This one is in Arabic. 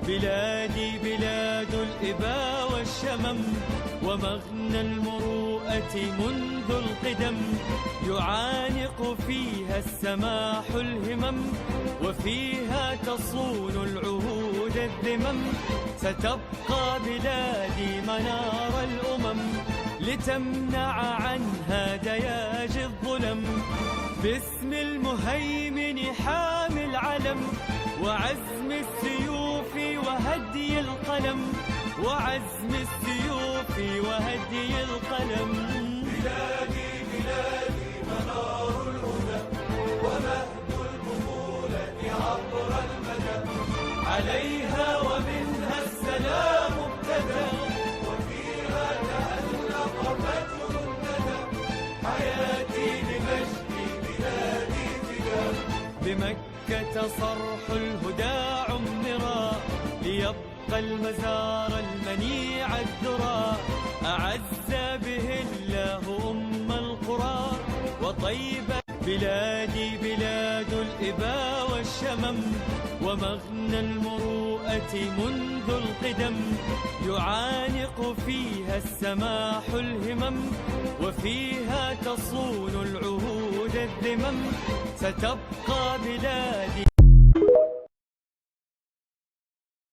بلادي بلاد الإبا والشمم، ومغنى المروءة منذ القدم، يعانق فيها السماح الهمم، وفيها تصون العهود الذمم. ستبقى بلادي منار الأمم، لتمنع عنها دياج الظلم. باسم المهيمن حامي العلم، وعزم السيوف وهدي القلم، وعزم السيوف وهدي القلم. بلادي بلادي منار الهدى، ومهد البطولة عبر المدى، عليها ومنها السلام ابتدى، وفيها تألق فجر الندى. حياتي لمجد بلادي فدا، بمكة صرح الهدى عمرا، ليبقى المزار المنيع الذرى، أعز به الله أم القرى وطيبة. بلادي بلاد الإبا والشمم، ومغنى المروءة منذ القدم، يعانق فيها السماح الهمم، وفيها تصون العهود الذمم. ستبقى بلادي